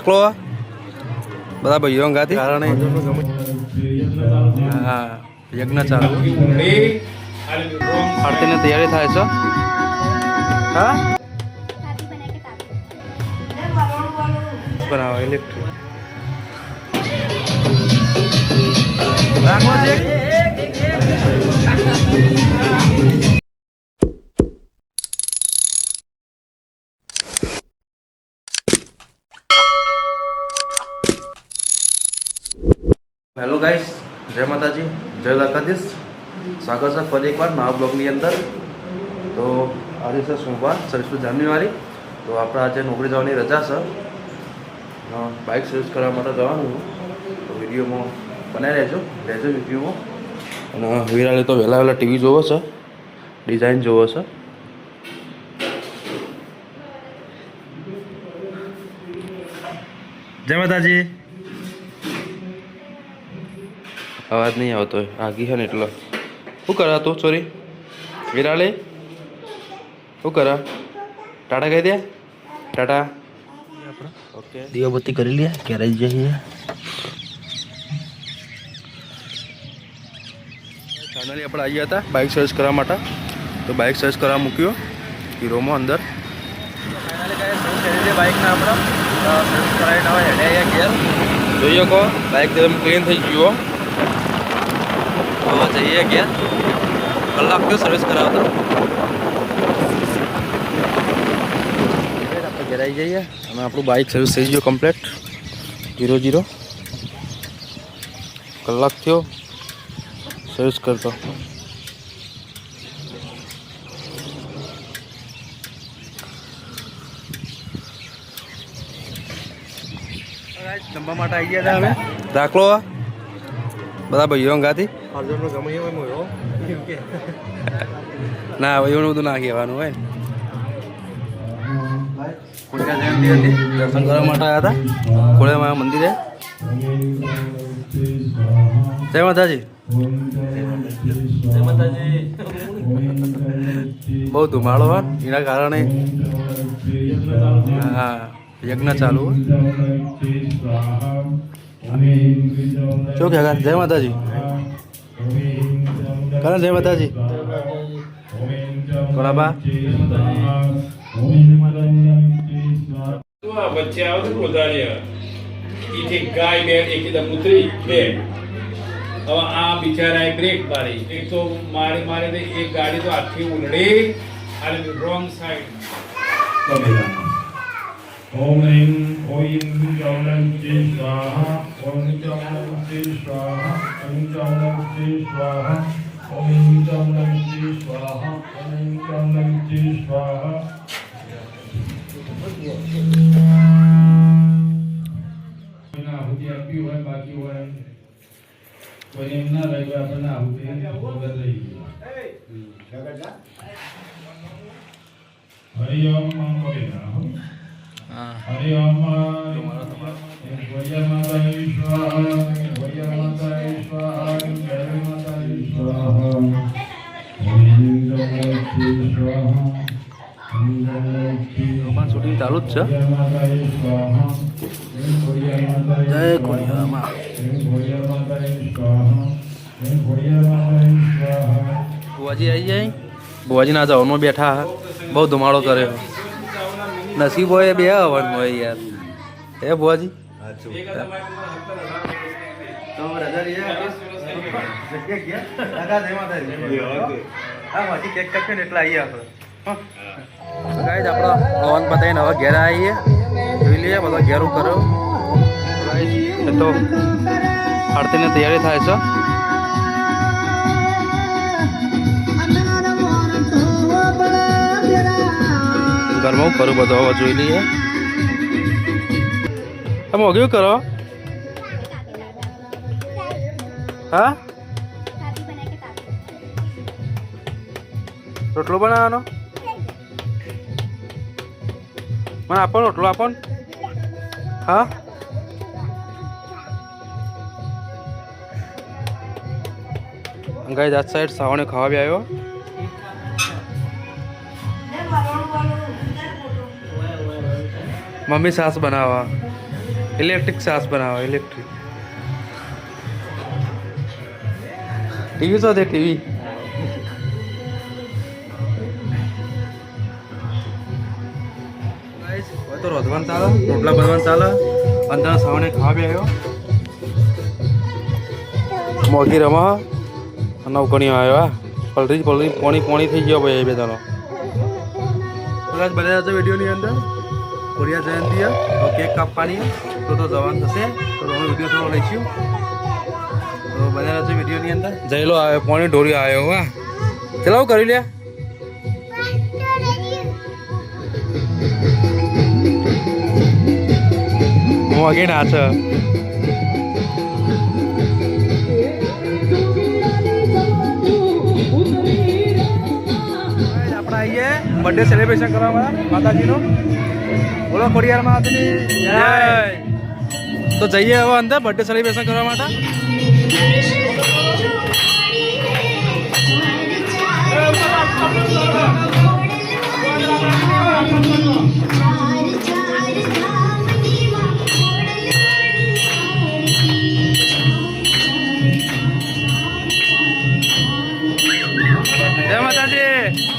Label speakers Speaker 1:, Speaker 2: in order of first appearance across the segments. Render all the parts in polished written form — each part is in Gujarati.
Speaker 1: દાખલો બધા ભાઈઓ ગાતી કારણે હા યજ્ઞ ચાલુ આરતીની તૈયારી થાય છે હા બનાવો ઇલેક્ટ્રિક હેલો ગાઈસ જય માતાજી જય દ્વારકાધીશ સ્વાગત છે ફરી એકવાર નવા બ્લોગની અંદર તો આજે છે સોમવાર 26 જાન્યુઆરી તો આપણે આજે નોકરી જવાની રજા છે બાઇક સર્વિસ કરવા માટે જવાનું તો વિડીયોમાં બનાવી રહેજો વિડીયોમાં અને વિરાલે તો વહેલા ટીવી જોવો છે ડિઝાઇન જોવો છે જય માતાજી અવાજ નહીં આવતો આગી છે ને એટલો શું કરા તું સોરી વિરાલે શું કરા ટાટા કહી દે ટાટા ઓકે દીવાબત્તી કરી લે ક્યારે જઈએ ફાઇનલી આપણે આવ્યા હતા બાઇક સર્વિસ કરવા માટે તો બાઇક સર્વિસ કરવા મૂક્યો હીરોમાં અંદર ફાઇનલી બાઇકના આપણે સર્વિસ કરાવીને હવે હેડે આવ્યા ઘેર જોઈએ કહો બાઇક એકદમ ક્લીન થઈ ગયો હવે જઈએ ઘેર કલાક થયો સર્વિસ કરાવતો આપણે ઘેર આવી જઈએ અને આપણું બાઇક સર્વિસ થઈ ગયો કમ્પ્લીટ 0-0 કલાક થયો સર્વિસ કરતો જમવા માટે આવી ગયા હતા અમે દાખલો બધા ભાઈઓ ગાતી ના એવું બધું ના કહેવાનું હોય ખોડિયા જયંતિ હતી દર્શન કરવા માટે આવ્યા હતા ખોડિયા મંદિરે જય માતાજી જય માતાજી બહુ ધુમાડો હોય એના કારણે હા યજ્ઞ ચાલુ શું કહે જય માતાજી કારણ જય માતાજી બરાબર
Speaker 2: વચ્ચે આવે તો વધારે એક ગાય બે એકદમ ઉતરી બે હવે આ બિચારાએ બ્રેક મારી એક તો મારી એક ગાડી તો આખી ઉલડી અને રોંગ સાઈડ ओम ऐं ओम जौनंति स्वाहा ओम जौनंति स्वाहा ओम जौनंति स्वाहा ओम जौनंति स्वाहा ओम जौनंति स्वाहा ना होती आपकी હોય બાકી હોય કોઈ એમ ના રહે આપણે ના હોતી વગર રહી હરિ ઓમ મંગળા हरि ओम भैया माता स्वाहा भैया माता स्वाहा जय माता स्वाहा ओम जगन्नाथ स्वाहा ओम जगन्नाथ
Speaker 1: शूटिंग चालू જ છે જય ખોડિયા માં બુઆજી આવી જાય બુઆજી ના જવાનું બેઠા બહુ ધુમાડો કર્યો નસીબ હોય બે આવવાનું હોય યાર એ બુઆજી કેક કાપ્યો ને એટલે આવીએ આપણે ગાઈઝ આપણો હવન પતાવીને હવે ઘેર આવીએ જોઈ લઈએ બધો ઘેરું કર્યો ગાઈઝ તો આરતીની તૈયારી થાય છે ઘરમાં કરું બધું હવે જોઈ લઈએ તમે ઓગ્યું કરો હા રોટલો બનાવવાનો મને આપો રોટલો આપો હા ગાઈઝ આજ સાઈડ સાવણે ખાવા બી આવ્યો મમ્મી સાસ બનાવવા ઇલેક્ટ્રિક સાસ બનાવો ઇલેક્ટ્રિક ટીવી શું છે ટીવી તો રોધવાનું ચાલે રોટલા બનવાનું ચાલે અંદર સાવણે ખાવા બી આવ્યો મોગી રમા નવકણી આવ્યો પલરી પોણી થઈ ગયો ભાઈ એ બધાનો કદાચ બને છે વિડીયોની અંદર કોરિયા જયંતિ તો કેક કાપવાની તો જવાનું થશે તો તમે વિડીયો થોડો લઈશું તો બને છે વિડીયોની અંદર જયલો આવ્યો પોણી ઢોરી આવ્યો વાહ ચલાવ કરી લે મોગે નાચ બર્થડે સેલિબ્રેશન કરવા માતાજીનો બોલો ખોડિયાર માતાની જય તો જઈએ હવે અંદર બર્થડે સેલિબ્રેશન કરવા માટે જય માતાજી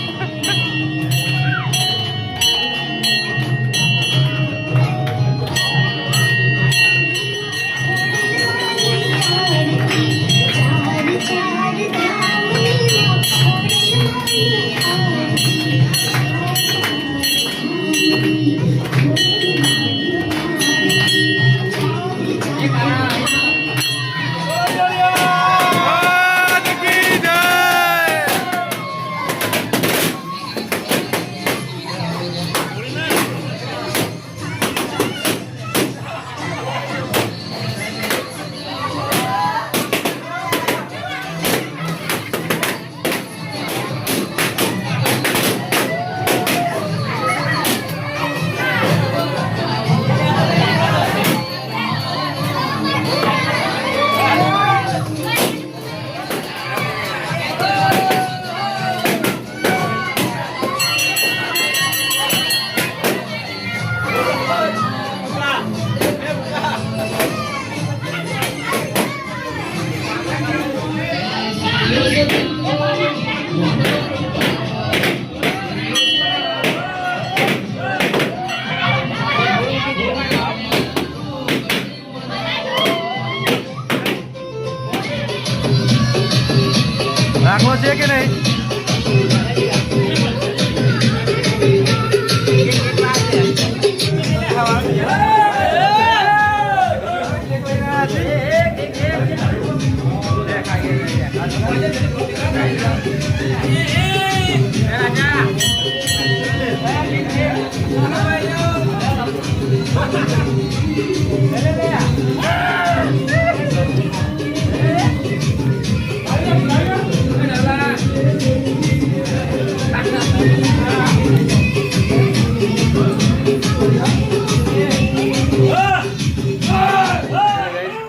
Speaker 1: રાખવો છે કે નહીં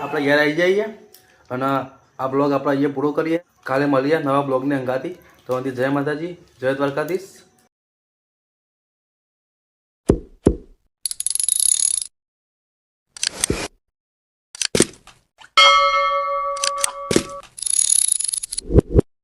Speaker 1: આપણે ઘેર આવી જઈએ અને આ બ્લોગ આપણે અહીંયા પૂરો કરીએ કાલે મળીએ નવા બ્લોગની અંગાથી તો જય માતાજી જય દ્વારકાધીશ